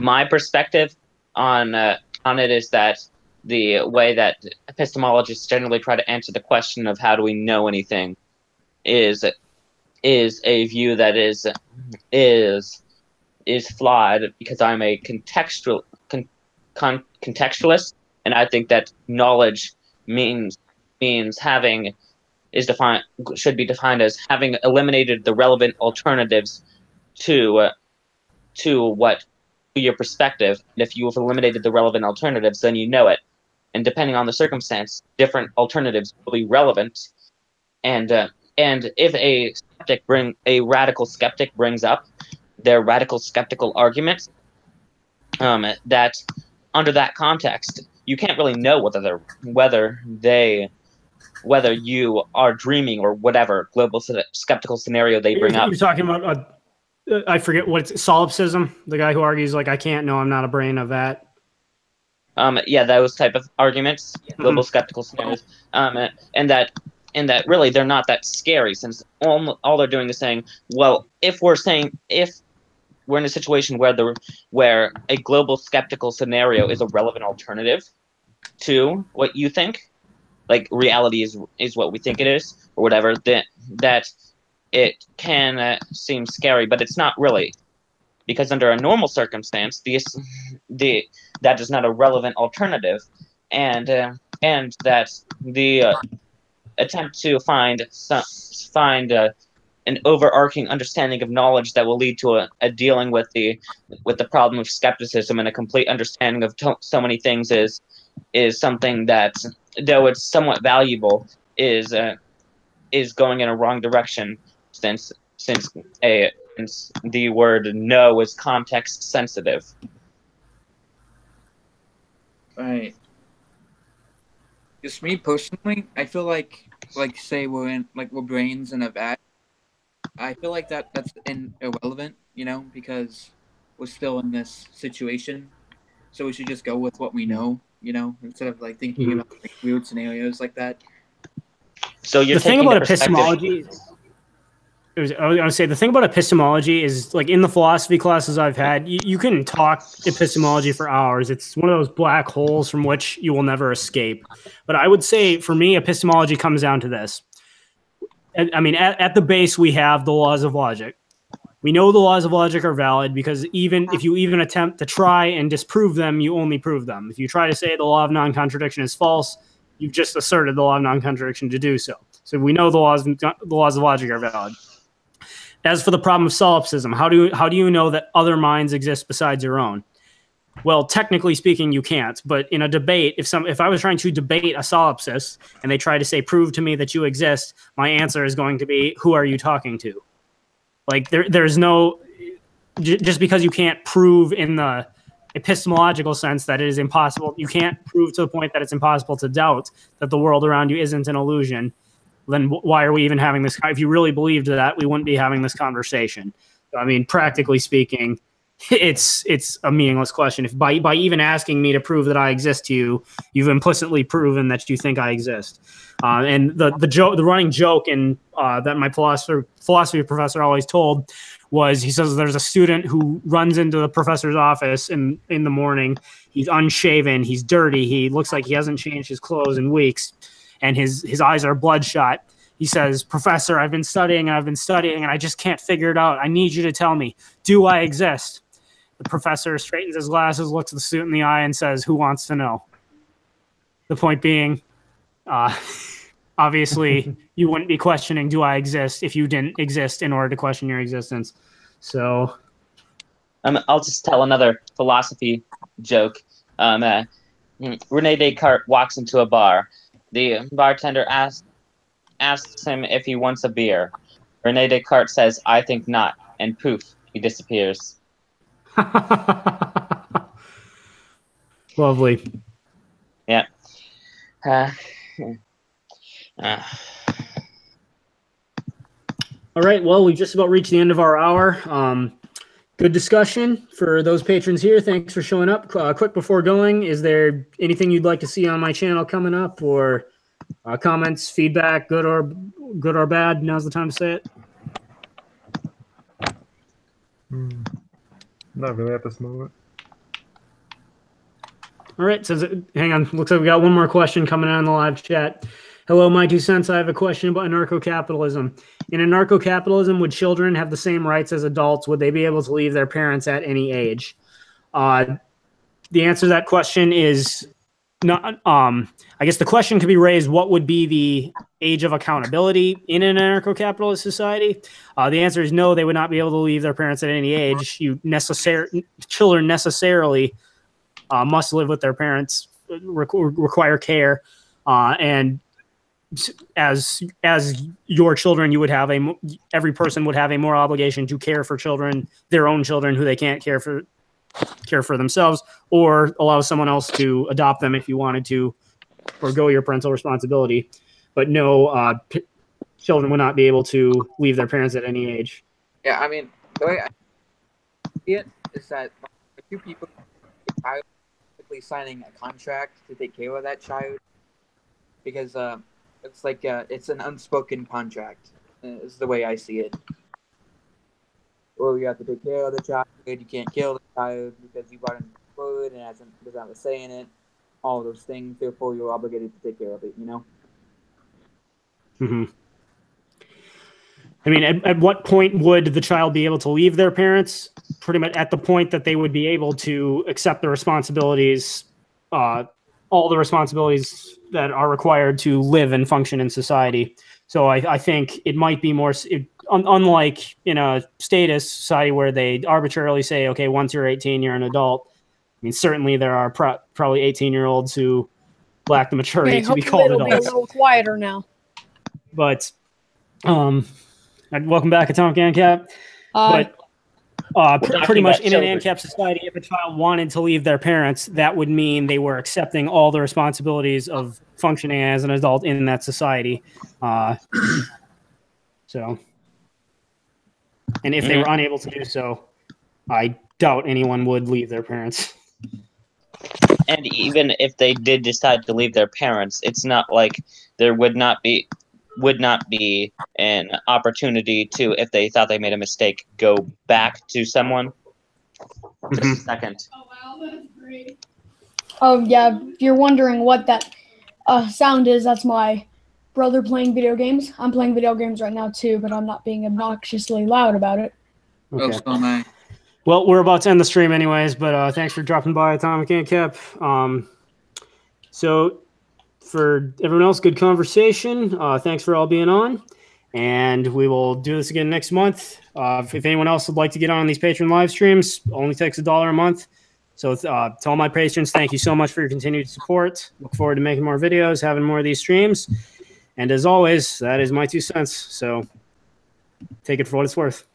my perspective on it is that the way that epistemologists generally try to answer the question of how do we know anything is a view that is flawed, because I'm a contextualist, and I think that knowledge should be defined as having eliminated the relevant alternatives to your perspective. And if you have eliminated the relevant alternatives, then you know it. And depending on the circumstance, different alternatives will be relevant. And if a radical skeptic brings up their radical skeptical arguments, that under that context, you can't really know whether you are dreaming or whatever global skeptical scenario they bring up. You're talking about I forget what it's, solipsism, the guy who argues like I can't know, I'm not a brain of that. Yeah, those type of arguments, global skeptical scenarios, and that really they're not that scary, since all they're doing is saying, well, if we're in a situation where a global skeptical scenario is a relevant alternative to what you think, like reality is what we think it is, or whatever, that it can seem scary, but it's not really. because under a normal circumstance, that is not a relevant alternative, and that the attempt to find an overarching understanding of knowledge that will lead to a dealing with the problem of skepticism and a complete understanding of so many things is something that, though it's somewhat valuable, is going in a wrong direction, since the word "no" is context sensitive. Right. Just me personally, I feel like say we're brains in a vat. I feel like that's irrelevant, because we're still in this situation. So we should just go with what we know, instead of thinking about weird scenarios like that. So you're the thing taking about the perspective. epistemology. I was going to say the thing about epistemology is, like, in the philosophy classes I've had, you can talk epistemology for hours. It's one of those black holes from which you will never escape. But I would say, for me, epistemology comes down to this. I mean, at the base, we have the laws of logic. We know the laws of logic are valid because even if you even attempt to try and disprove them, you only prove them. If you try to say the law of non-contradiction is false, you've just asserted the law of non-contradiction to do so. So we know the laws of logic are valid. As for the problem of solipsism, how do you know that other minds exist besides your own? Well, technically speaking, you can't. But in a debate, if I was trying to debate a solipsist and they try to say, prove to me that you exist, my answer is going to be, who are you talking to? Like, there's no, just because you can't prove in the epistemological sense that it is impossible, you can't prove to the point that it's impossible to doubt that the world around you isn't an illusion, then why are we even having this? If you really believed that, we wouldn't be having this conversation. So, I mean, practically speaking, it's a meaningless question. If by even asking me to prove that I exist to you, you've implicitly proven that you think I exist. And the running joke that my philosophy professor always told was, he says there's a student who runs into the professor's office in the morning. He's unshaven, he's dirty, he looks like he hasn't changed his clothes in weeks, and his eyes are bloodshot. He says, "Professor, I've been studying, and I just can't figure it out. I need you to tell me, do I exist?" The professor straightens his glasses, looks the student in the eye, and says, "Who wants to know?" The point being, obviously, you wouldn't be questioning, do I exist, if you didn't exist in order to question your existence. So, I'll just tell another philosophy joke. Rene Descartes walks into a bar. The bartender asks him if he wants a beer. Rene Descartes says, "I think not," and poof, he disappears. Lovely. Yeah. All right. Well, we just about reached the end of our hour. Good discussion for those patrons here. Thanks for showing up. Quick before going, is there anything you'd like to see on my channel coming up, or comments, feedback, good or bad? Now's the time to say it. Not really at this moment. All right. So hang on. Looks like we got one more question coming in the live chat. Hello, my 2 cents. I have a question about anarcho-capitalism. In anarcho-capitalism, would children have the same rights as adults? Would they be able to leave their parents at any age? The answer to that question is not. I guess the question could be raised: what would be the age of accountability in an anarcho-capitalist society? The answer is no. They would not be able to leave their parents at any age. Children necessarily must live with their parents, require care, and as your children, you would have every person would have a moral obligation to care for children, their own children who they can't care for themselves, or allow someone else to adopt them if you wanted to, forgo your parental responsibility. But no, children would not be able to leave their parents at any age. Yeah, I mean, the way I see it is that two people are basically signing a contract to take care of that child, because it's like it's an unspoken contract. Is the way I see it. Or you have to take care of the child. You can't kill the child because you brought in food and doesn't have a say in it. All those things. Therefore, you're obligated to take care of it. Mm-hmm. I mean, at what point would the child be able to leave their parents? pretty much at the point that they would be able to accept the responsibilities, all the responsibilities that are required to live and function in society. So I think it might be more, unlike in a status society where they arbitrarily say, okay, once you're 18, you're an adult. I mean, certainly there are probably 18-year-olds who lack the maturity to be called it'll adults. be a little quieter now. But welcome back, Atomic ANCAP. But pretty much in an ANCAP society, if a child wanted to leave their parents, that would mean they were accepting all the responsibilities of functioning as an adult in that society. So, and if they were unable to do so, I doubt anyone would leave their parents. And even if they did decide to leave their parents, it's not like there would not be an opportunity to, if they thought they made a mistake, go back to someone. Just a second. Oh wow, that's great. Oh yeah, if you're wondering what that sound is, that's my brother playing video games. I'm playing video games right now too, but I'm not being obnoxiously loud about it. Oh, so am I. Well, we're about to end the stream anyways, but thanks for dropping by, Atomic ANCAP. So for everyone else, good conversation. Thanks for all being on. And we will do this again next month. If anyone else would like to get on these Patreon live streams, only takes $1 a month. So to all my patrons, thank you so much for your continued support. Look forward to making more videos, having more of these streams. And as always, that is my 2 cents. So take it for what it's worth.